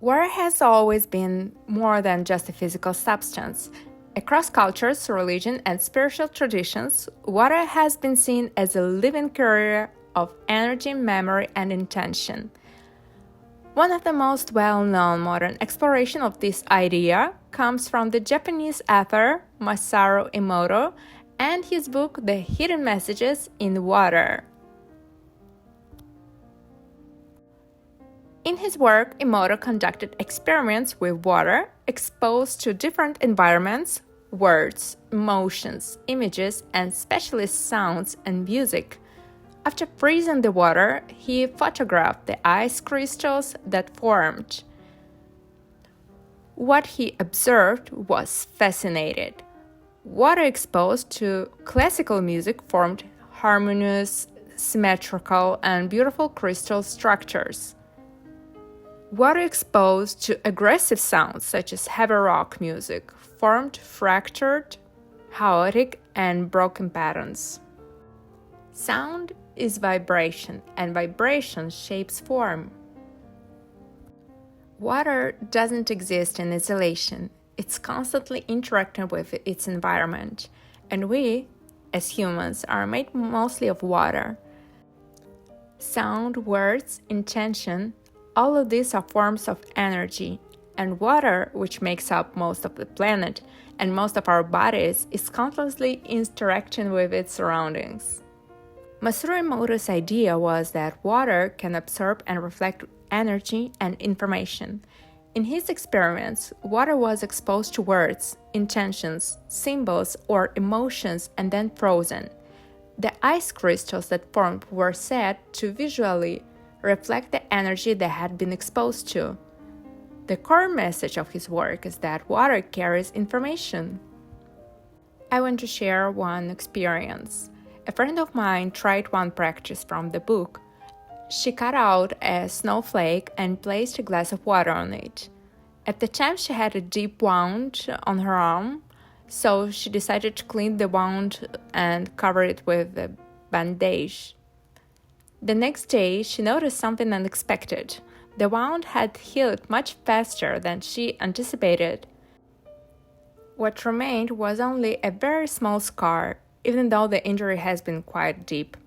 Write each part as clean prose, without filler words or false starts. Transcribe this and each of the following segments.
Water has always been more than just a physical substance. Across cultures, religion, and spiritual traditions, water has been seen as a living carrier of energy, memory, and intention. One of the most well-known modern explorations of this idea comes from the Japanese author Masaru Emoto and his book The Hidden Messages in Water. In his work, Emoto conducted experiments with water exposed to different environments, words, emotions, images, and especially sounds and music. After freezing the water, he photographed the ice crystals that formed. What he observed was fascinating. Water exposed to classical music formed harmonious, symmetrical, and beautiful crystal structures. Water exposed to aggressive sounds such as heavy rock music formed fractured, chaotic, and broken patterns. Sound is vibration, and vibration shapes form. Water doesn't exist in isolation. It's constantly interacting with its environment, and we, as humans, are made mostly of water. Sound, words, intention, all of these are forms of energy, and water, which makes up most of the planet and most of our bodies, is constantly interacting with its surroundings. Masaru Emoto's idea was that water can absorb and reflect energy and information. In his experiments, water was exposed to words, intentions, symbols, or emotions and then frozen. The ice crystals that formed were said to visually reflect the energy they had been exposed to. The core message of his work is that water carries information. I want to share one experience. A friend of mine tried one practice from the book. She cut out a snowflake and placed a glass of water on it. At the time, she had a deep wound on her arm, so she decided to clean the wound and cover it with a bandage. The next day, she noticed something unexpected. The wound had healed much faster than she anticipated. What remained was only a very small scar, even though the injury has been quite deep.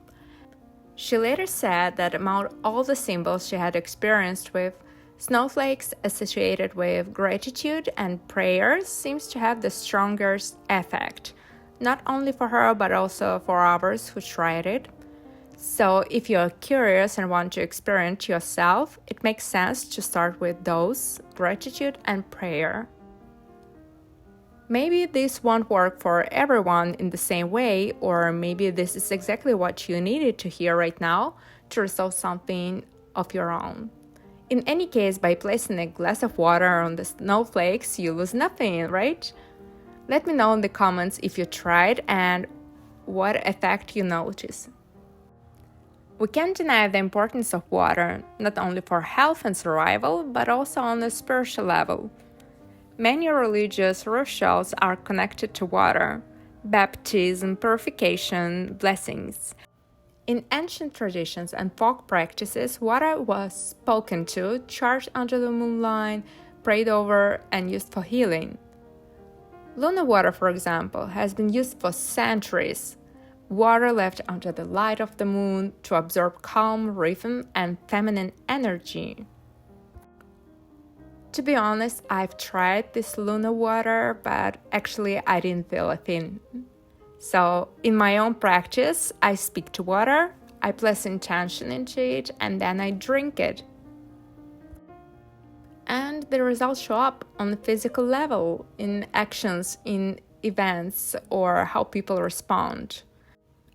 She later said that among all the symbols she had experienced with, snowflakes associated with gratitude and prayers seems to have the strongest effect, not only for her but also for others who tried it. So if you're curious and want to experience yourself, it makes sense to start with those, gratitude and prayer. Maybe this won't work for everyone in the same way, or maybe this is exactly what you needed to hear right now to resolve something of your own. In any case, by placing a glass of water on the snowflakes, you lose nothing, right? Let me know in the comments if you tried and what effect you notice. We can't deny the importance of water, not only for health and survival, but also on a spiritual level. Many religious rituals are connected to water: baptism, purification, blessings. In ancient traditions and folk practices, water was spoken to, charged under the moonlight, prayed over, and used for healing. Lunar water, for example, has been used for centuries. Water left under the light of the moon to absorb calm, rhythm, and feminine energy. To be honest, I've tried this lunar water, but actually I didn't feel a thing. So, in my own practice, I speak to water, I place intention into it, and then I drink it. And the results show up on the physical level, in actions, in events, or how people respond.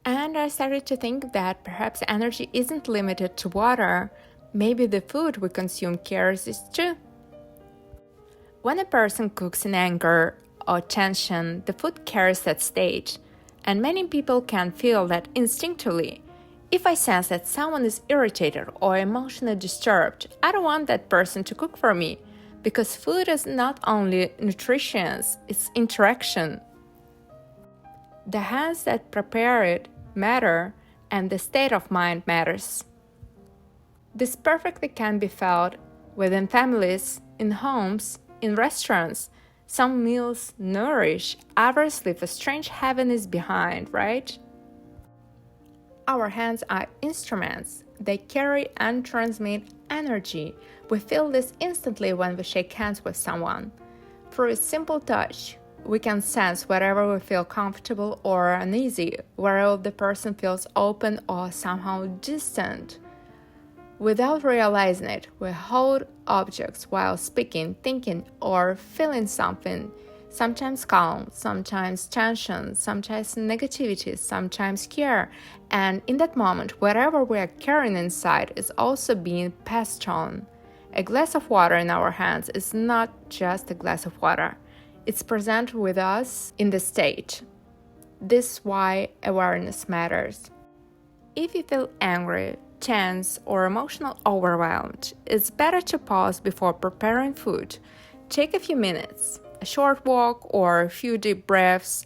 And I started to think that perhaps energy isn't limited to water. Maybe the food we consume carries it too. When a person cooks in anger or tension, the food carries that state. And many people can feel that instinctively. If I sense that someone is irritated or emotionally disturbed, I don't want that person to cook for me, because food is not only nutrition, it's interaction. The hands that prepare it matter, and the state of mind matters. This perfectly can be felt within families, in homes, in restaurants. Some meals nourish, others leave a strange heaviness behind, right? Our hands are instruments. They carry and transmit energy. We feel this instantly when we shake hands with someone. Through a simple touch, we can sense wherever we feel comfortable or uneasy, wherever the person feels open or somehow distant. Without realizing it, we hold objects while speaking, thinking, or feeling something. Sometimes calm, sometimes tension, sometimes negativity, sometimes care. And in that moment, whatever we are carrying inside is also being passed on. A glass of water in our hands is not just a glass of water. It's present with us in the state. This is why awareness matters. If you feel angry, tense, or emotional overwhelmed, it's better to pause before preparing food. Take a few minutes, a short walk or a few deep breaths.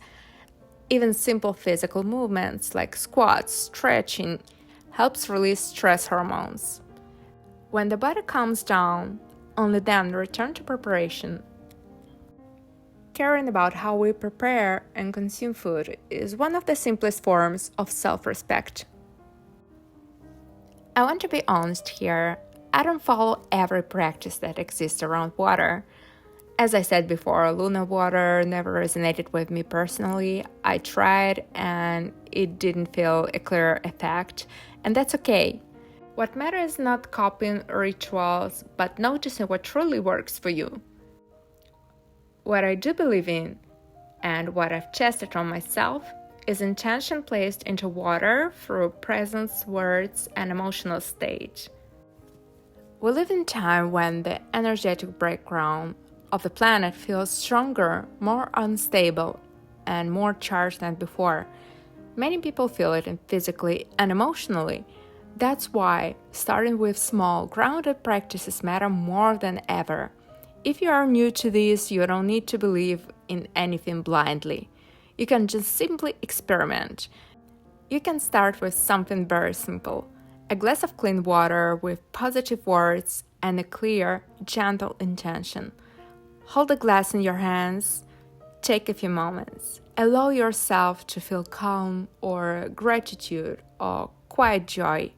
Even simple physical movements like squats, stretching, helps release stress hormones. When the body calms down, only then return to preparation. Caring about how we prepare and consume food is one of the simplest forms of self-respect. I want to be honest here, I don't follow every practice that exists around water. As I said before, Luna water never resonated with me personally. I tried and it didn't feel a clear effect, and that's okay. What matters is not copying rituals, but noticing what truly works for you. What I do believe in, and what I've tested on myself, is intention placed into water through presence, words, and emotional state. We live in a time when the energetic background of the planet feels stronger, more unstable, and more charged than before. Many people feel it physically and emotionally. That's why starting with small, grounded practices matter more than ever. If you are new to this, you don't need to believe in anything blindly. You can just simply experiment. You can start with something very simple. A glass of clean water with positive words and a clear, gentle intention. Hold the glass in your hands. Take a few moments. Allow yourself to feel calm or gratitude or quiet joy.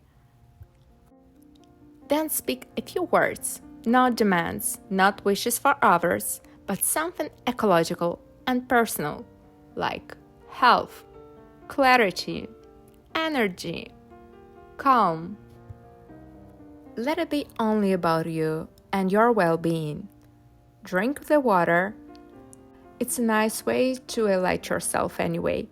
Then speak a few words, not demands, not wishes for others, but something ecological and personal, like health, clarity, energy, calm. Let it be only about you and your well-being. Drink the water. It's a nice way to elevate yourself anyway,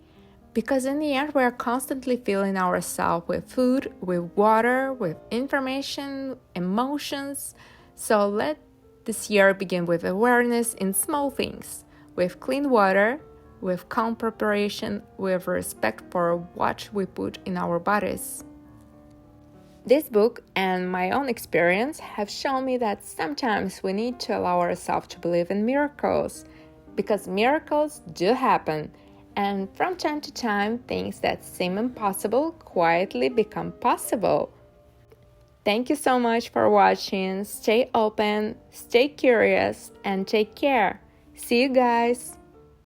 because in the end we are constantly filling ourselves with food, with water, with information, emotions. So let this year begin with awareness in small things, with clean water, with calm preparation, with respect for what we put in our bodies. This book and my own experience have shown me that sometimes we need to allow ourselves to believe in miracles, because miracles do happen, and from time to time things that seem impossible quietly become possible. Thank you so much for watching. Stay open, stay curious, and take care. See you guys!